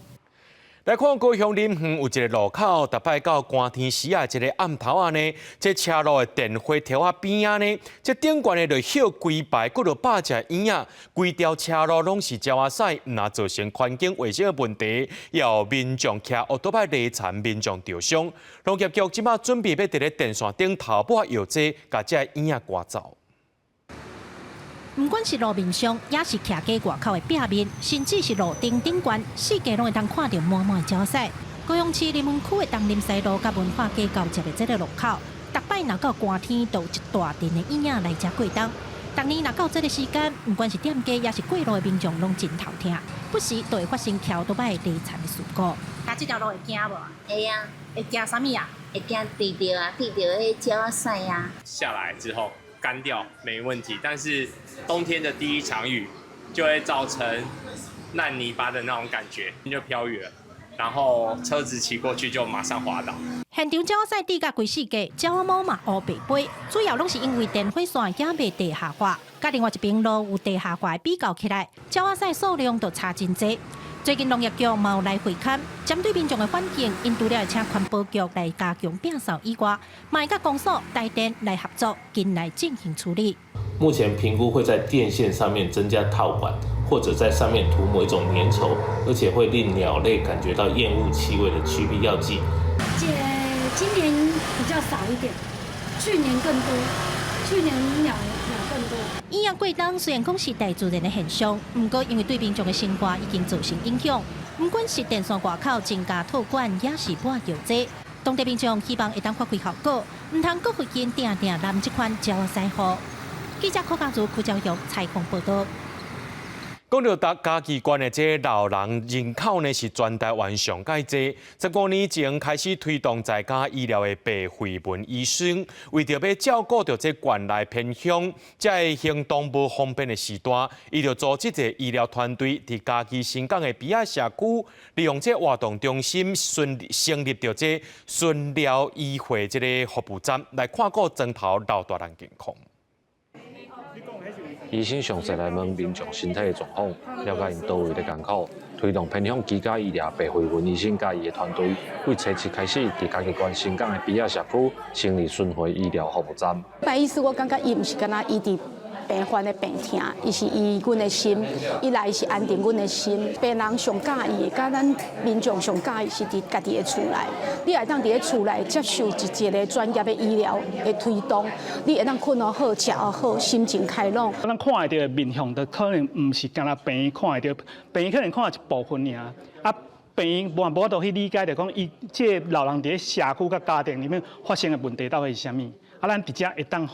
来看高雄林园有一个路口，逐摆到寒天时啊，一个暗头啊呢，这车路的电火条啊边啊呢，这顶悬的就歇规排，佫就摆只椅啊，规条车路拢是胶啊屎，唔若造成环境卫生的问题，也有民众骑奥多摆累残，民众受伤。农业局即马准备要伫咧电线顶头抹药剂，甲这椅啊刮走。
不管是路面上，也是徛街外口的壁面，甚至是路顶顶悬，四界拢会当看到满满的胶屎。高雄市林园区的东林西路甲文化街交接的这个路口，逐摆若到寒天，都有一大阵的椅仔来遮过冬。逐年若到这个时间，不管是店家也是过路的民众，拢真头痛，不时都会发生跳倒摆的累残的事故。啊，这条路会惊无？
会啊，
会惊啥物啊？
会惊滴到啊，滴到迄胶啊屎啊。
下来之后干掉没问题，但是冬天的第一场雨就会造成烂泥巴的那种感觉，就飘远了，然后车子骑过去就马上滑倒。
现场胶仔滴甲规世界，胶毛嘛乌白飞，主要拢是因为电火线也未地下化，甲另外一边路有地下化的比较起来，胶仔数量就差真多。最近农业局嘛有来会勘，针对民众的反映，因除了请环保局来加强摒扫以外，嘛会甲公所、台电来合作，进来进行处理。
目前评估会在电线上面增加套管，或者在上面涂抹一种粘稠，而且会令鸟类感觉到厌恶气味的驱避药剂。
今年比较少一点，去年更多。去年鸟
医院过冬虽然讲是大自然的现象，不过因为对民众的生活已经造成影响，不管是电线外口增加托管，也是抹药剂。当地民众希望会当发挥效果，唔通各附近定定揽这款鸟仔西河。记者柯家族邱教育采访报道。
讲到嘉义县的这老人人口呢，是全台湾上界多。15年前开始推动在家医疗的白惠文医生，为着要照顾到这县内偏乡，才会行动不方便的时段，伊就组织一个医疗团队，伫嘉义新港的比亚社区，利用这活动中心成立着这顺疗医会这个服务站，来看顾庄头老大人健康。
医生详细来问民众身体的状况，了解因倒位的艰苦，推动偏向居家医疗白惠文医生甲伊的团队，为初七开始，伫嘉义县新港的比亚社区成立顺惠医疗服务站。
白医师，我感觉伊毋是干那医治病患的病痛，伊是医阮的心，伊来是安定阮的心。病人上介意，甲咱民众上介意是伫家己的厝内，你会当伫咧厝内接受一个专业的医疗的推动，你会当困得好、食好、心情开朗。
咱看会到的面向，就可能毋是干那病院看会到，病院可能看一部分尔。啊，病院无都去理解，就讲伊这老人伫咧社区甲家庭里面发生的问题到底是啥物？啊，咱直接会当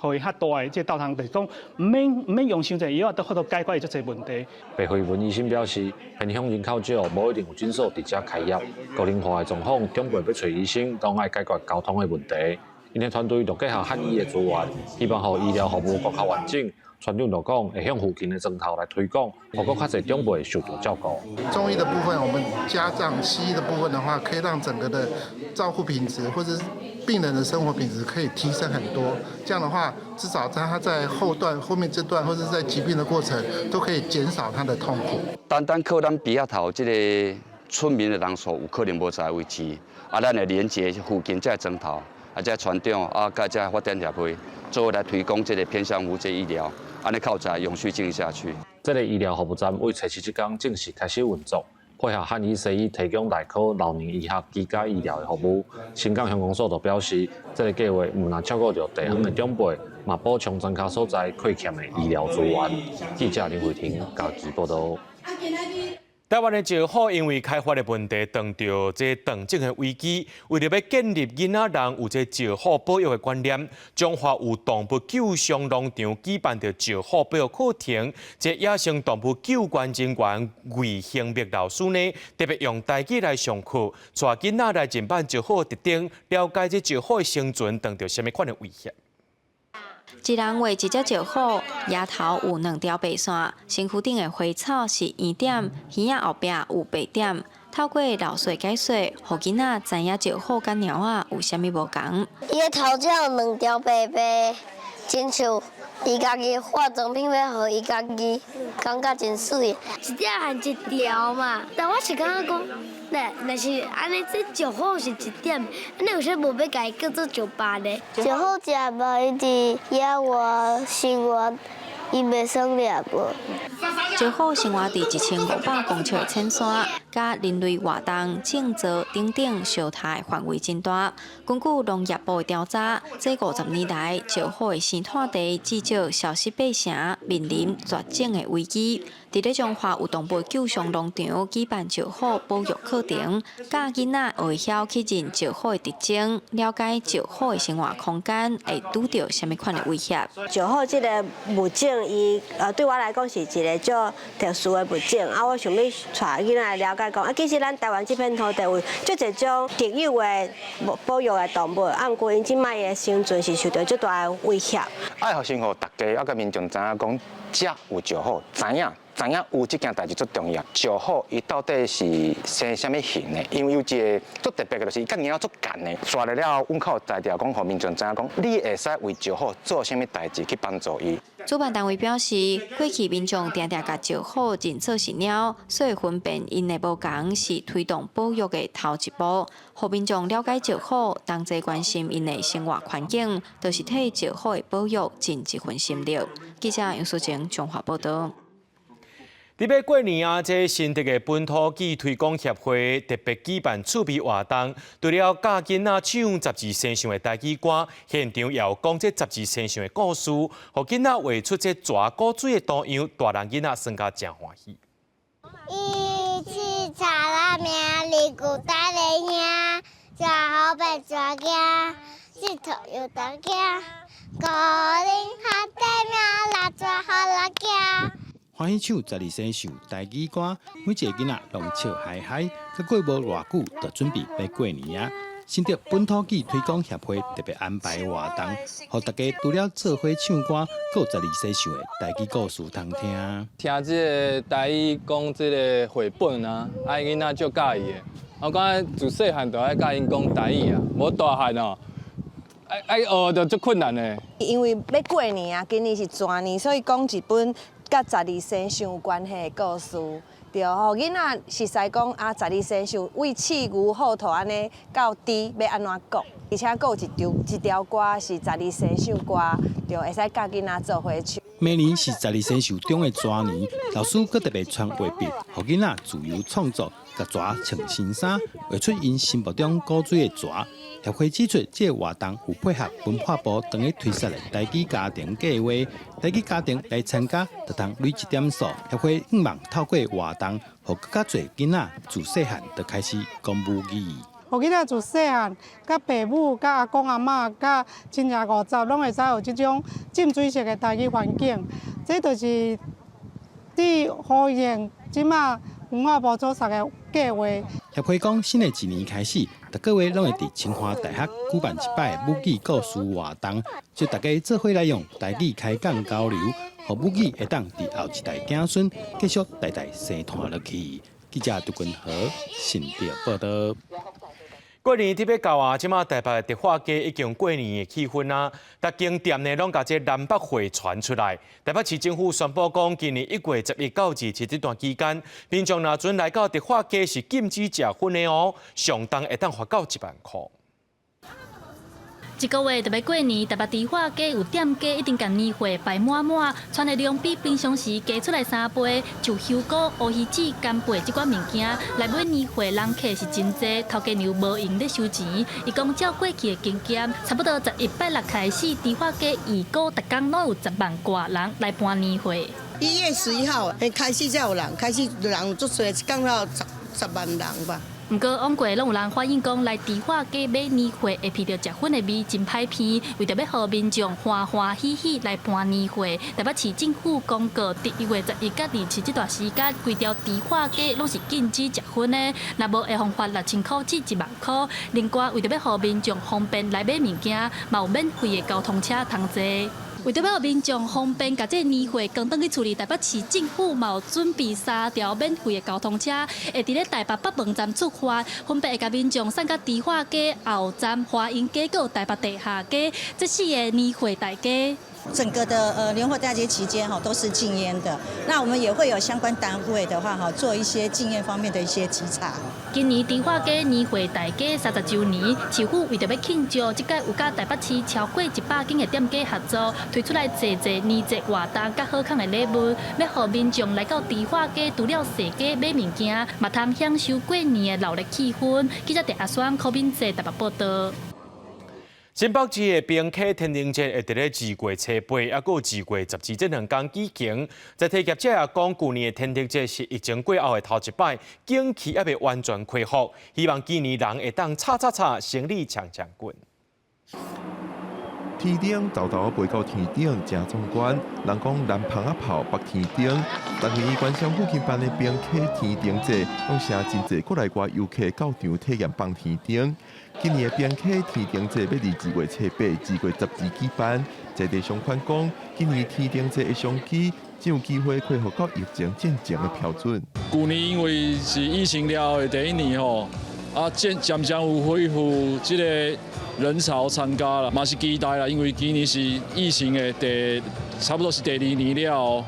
互伊较大的这道堂，就是讲唔免用伤济，以后都好多解决伊足侪问题。
白惠文医生表示，偏乡人口少，无一定有诊所直接开业。高龄化的状况，长辈要找医生，都爱解决交通的问题。因的团队就结合汉医的资源，希望互医疗服务更较完整。船长就讲，会向附近的庄头来推广，互更较侪长辈受到照顾。
中医的部分，我们加上西医的部分的话，可以让整个的照护品质或者是病人的生活品质可以提升很多。这样的话，至少他在后面这段或者是在疾病的过程，都可以减少他的痛苦。
单靠咱鼻仔头这个村民的人数，有可能无在维持。啊，咱会连接附近这庄头，啊，这船长啊，甲这发展协会，作为来推广这个偏向无这医疗。安尼靠才永续经营下去。
这个医疗服务站为初七即天正式开始运作，配合汉医西医提供内科、老年医学、居家医疗的服务。新港乡公所就表示，这个计划唔但照顾到地方的长辈，嘛补充庄脚所在缺欠的医疗资源。记者林慧婷嘉义报道。
台湾的石虎因为开发的问题，遇到这长症的危机，为了要建立囡仔人有这石虎保育的观念，中华有动物救伤农场举办着石虎保育课程。这野生动物救援人员魏兴密老师呢，特别用台语来上课，带囡仔来认识石虎的特点，了解这石虎的生存遇到什么款的威胁。
一人画一只石虎，额头有2条白线，身躯顶的花草是圆点，耳仔后壁有白点。透过老师解说，互囡仔知影石虎甲猫仔有啥物无同。
伊的头只有2条白白，亲像伊家己化妆品要互伊家己感觉真水。
一条含一条嘛，但我是感觉讲，若是安尼，这石虎是一点，安尼有啥无要家己叫做石巴呢？
石虎食无伊伫野外生活，伊袂爽掠无。
石虎生活伫1500公尺浅山，甲人类活动、种植等等相态范围真大。根据农业部的调查，这50年来，石虎的生态地至少消失8成，面临绝种的危机。伫咧中华有动物救伤农场举办石虎保育课程，教囡仔会晓去认石虎的特征，了解石虎的生活空间会拄到什么款的威胁。
石虎这个物种，伊对我来讲是一个足特殊的物种。啊，我想要带囡仔来了解讲，其实咱台湾这片土地有足一种特有的保育的动物，啊，不过因即卖的生存是受到足大的威胁。
爱互先互大家甲民众知影讲，遮有石虎，知影有这件代志最重要。石虎伊到底是生什么型的？因为有一个最特别的，就是伊甲猫足干的。刷了了，阮靠大条讲，互民众知影讲，你会使为石虎做什么代志去帮助伊。
主办单位表示，过去民众常常甲石虎认作是鸟，所以分辨因的无同是推动保育的头一步。互民众了解石虎，同齐关心因的生活环境，都是替石虎的保育尽一份心力。记者杨淑晴综合报道。
伫要过年啊，这新竹的本土剧推广协会特别举办趣味活动，除了教囡仔唱十二生肖的台语歌，现场也有讲这十二生肖的故事，互囡仔画出这蛇古水的图样，大人囡仔算甲真欢喜。
一起查拉面，里古大的兄，抓好白抓囝，石头有大囝，高龄下地面拉抓好拉囝。
欢喜唱12生肖台语歌，每一个囡仔拢笑嗨嗨。佮过无偌久，就准备要过年啊！新竹本土剧推广协会特别安排活动，互大家除了做伙唱歌，佮12生肖的台语故事通听。
听这个台语讲这个绘本啊，囡仔足介意的。我感觉自细汉就爱教因讲台语啊，无大汉哦，爱学就足困难的。
因为要过年啊，今年是蛇年，所以讲一本甲12生肖有关系的故事。对，吼囡仔实在讲啊，12生肖为鼠牛虎兔安尼到猪要安怎讲，而且还有一条歌是12生肖歌，就会使教囡仔做伙唱。
明年是12生肖中的蛇年，老师佮特别传画笔，互囡仔自由创作，甲蛇穿新衫，画出因心目中古水的蛇。协会指出，这个活动有配合文化部当日推出的台语家庭计划，台语家庭来参加，就通累积点数。协会希望透过活动，互更加侪囡仔自细汉就开始讲母语。
互囡仔自细汉，甲爸母、甲阿公阿嬷、甲亲戚50拢会使有即种浸水式的台语环境。这就是伫呼应即马文化部所策的计划。
协会讲，新的一年开始，逐个月拢会伫清华大学举办一摆母语故事活动，就大家做伙来用台语开讲交流，互母语会当伫后一代子孙继续代代生传落去。记者杜君和新竹报道。
过年特别到啊，即马台北的迪化街已经过年的气氛啊，逐间店呢拢甲这南北会传出来。台北市政府宣布讲，今年1月11到2日这段期间，民众若准来到迪化街是禁止食薰的哦，上重会当罚到1万块。
一个月就要过年，台北迪化街有店家一定甲年货摆满满，传的量比平常时加出来3倍。就香菇、乌鱼子、干贝这款物件来买年货，人客是真多，头家娘无用咧收钱。伊讲照过去的经验，差不多11拜六开始，迪化街预估逐工拢有10万挂人来搬年货。
1月11号开始才有人，开始人足多，一讲到10万人吧。
不过，往过拢有人反映讲，来迪化街买年货会闻到食薰的味真歹闻，为着要互民众欢欢喜喜来搬年货，台北市政府公告，伫1月11到2日这段时间，规条迪化街拢是禁止食薰的，若无会罚6000块至1万块。另外，为着要互民众方便来买物件，嘛有免费的交通车通坐。为着要让民众方便，把这年货扛转去处理，台北市政府嘛有准备3条免费的交通车，会伫咧台北北门站出发，分别会甲民众送到迪化街、后站、华阴街、还有台北地下街这4个年货大街。
整个的年货大街期间都是禁烟的，那我们也会有相关单位的话做一些禁烟方面的一些稽查。
今年迪化街年货大街30周年，市府为着要庆祝，这届有甲台北市超过100间的店家合作，推出来济年节活动甲好康的礼物，要互民众来到迪化街除了踅街买物件，嘛通享受过年的热闹气氛。记者陈阿双、柯敏哲台北报道。
新北市的冰溪天灯节会伫咧2月初8，还有2月12这2天举行。在体业者也讲，旧年的天灯节是疫情过后的头一摆，景气还未完全恢复，希望今年人会当擦，生意强滚。
天顶豆豆飞到天顶，真壮观。人讲南棚啊跑北天顶，但是医关乡附近办的冰溪天顶节，拢成真侪国内外游客到场体验放天顶。今年的冰溪天顶节要伫2月初8、2月12举办。在地上款讲，今年天顶节的商机真有机会恢复到疫情之前的标准。
去年因为是疫情了的第1年渐渐有恢复这个人潮参加啦，嘛是期待啦，因为今年是疫情的差不多是第2年了。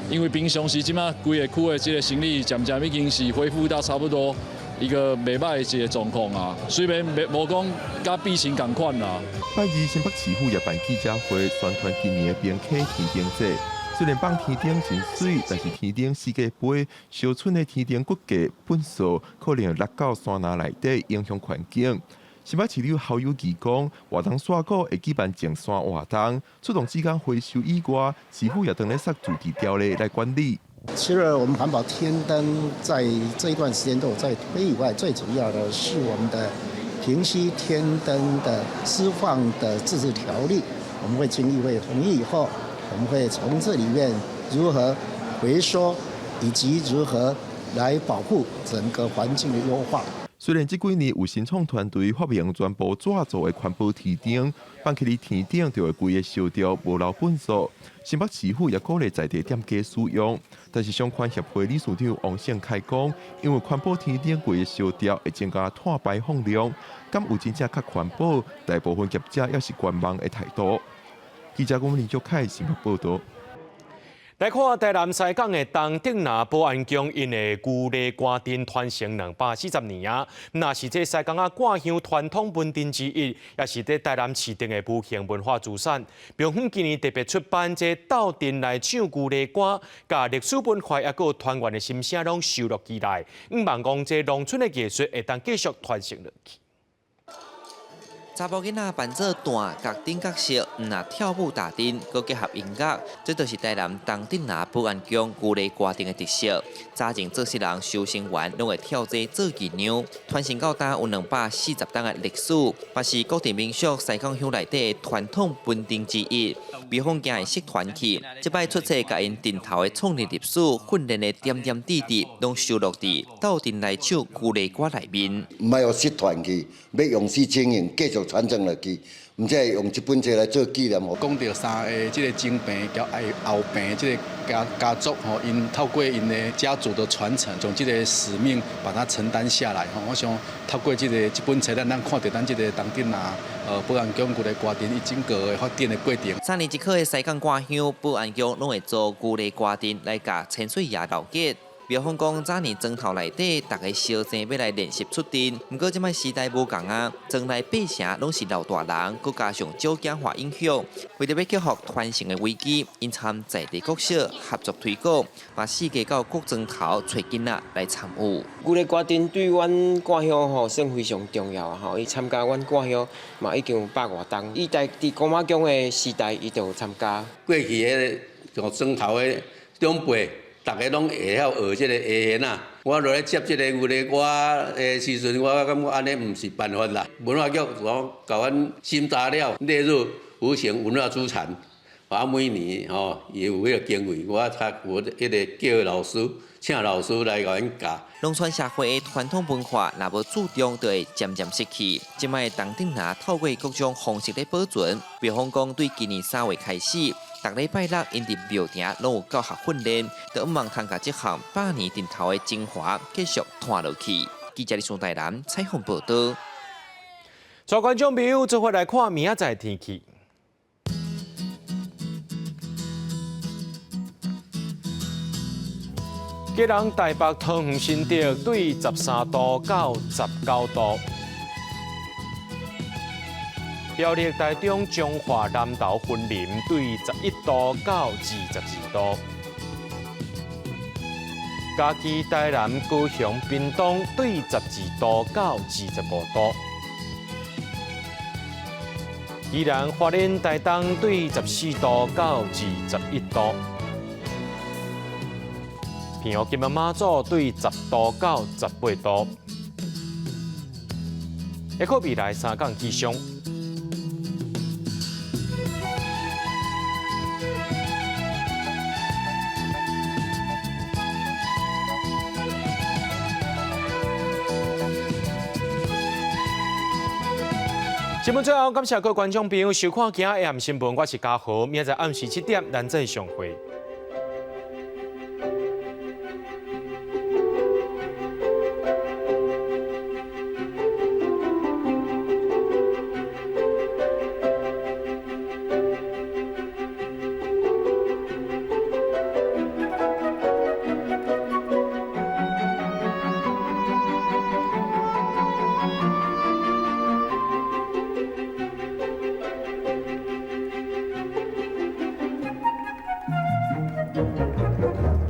因为平常时即马规个区的这个生意渐渐已经是恢复到差不多一个袂歹的一个状况啊，虽然无讲甲比前同款啦。
拜二新北市府也办记者会，宣传今年的冰溪天顶节。虽然放天顶真水，但是天顶世界杯小村的天顶骨架本数可能落到山林内底，影响环境。新北市里好友义讲，活动刷股会举办净山活动，出动之间回收以外，市府也等来设主题条例来管理。
除了我们环保天灯在这一段时间都有在推以外，最主要的是我们的平溪天灯的释放的自治条例，我们会经议会同意以后，我们会从这里面如何回收，以及如何来保护整个环境的优化。
虽然这几年有新创团队发明全部纸做的环保天顶，放起哩天顶就会规个烧掉，无留粪扫。新北市府也鼓励在地店家使用，但是相关协会理事长王胜开讲，因为环保天顶规个烧掉会增加碳排放量，敢有真正较环保？大部分业者也是观望的态度。记者郭林卓凯新北报道。
来看台南西港的东顶拿保安宫，因的旧历歌阵传承240年啊，那是这西港啊挂香传统文定之一，也是在台南市定的无形文化资产。标远今年特别出版这斗阵来唱旧历歌，甲历史文化也有团员的心声拢收录起来。希望讲这农村的艺术会当继续传承落去。
查甫囡仔扮做弹角顶角色，若跳舞打阵，佮结合音乐，这就是台南东顶拿保安宫旧历歌阵的特色。早前做事人修行员拢会跳这做伎娘，传承到今有240档的历史，也是各地民俗西港乡内底的传统文定之一。比方讲的式团去，这摆出册甲因顶头的创立历史、训练的点点滴滴，拢收录伫斗阵来唱旧历歌内面。
唔要式团去，要用心经营，继续传承落去。唔只用这本册来做纪念。
讲到三个这个前辈交后辈这个家族吼，因透过因的家族的传承，将这个使命把它承担下来吼。我想透过这本册，咱看到咱这个东顶拿保安宫旧历歌阵伊整个的发展的过程。
3年一考的西港歌乡保安宫拢会做旧历歌阵来甲千岁爷留结。比方讲，早年庄头内底，大家烧正要来练习出阵。不过，即摆时代无同啊，庄内八成拢是老大人，佮加上少子化影响，为着要克服传承的危机，因参在地国小合作推广，把世界到各庄头找囡仔来参与。
旧历歌阵对阮歌乡吼算非常重要啊！吼，伊参加阮歌乡嘛已经有100多档，伊在公马宫的时代，伊就有参加。
过去的像庄头的长辈。大家拢会晓学这个语言啊！我落来接这个旧历歌的时阵，我感觉安尼唔是办法啦。文化局我甲阮新杂料列入无形文化资产，每年也有迄个经费，我迄个叫老师，请老师来甲阮教。
农村社会的传统文化若无注重，就会渐渐失去。即摆东顶拿透过各种方式来保存，比方讲对今年3月开始。逐礼拜六，因伫庙埕拢有教学训练，都毋望通甲这项100年顶头的精华继续传落去。记者李松台南采访报道。
各位观众朋友，做伙来看明仔载天气。吉人台北桃园新竹对13度到19度。苗栗台中彰化南投云林对11度到22度，嘉义台南高雄屏东对12度到25度，宜兰花莲台东对14度到21度，平湖金门马祖对10度到18度。下个未来3天气象。新闻最后，感谢各位观众朋友收看今日AM新闻，我是嘉豪，明仔暗时7点咱再相会。
了。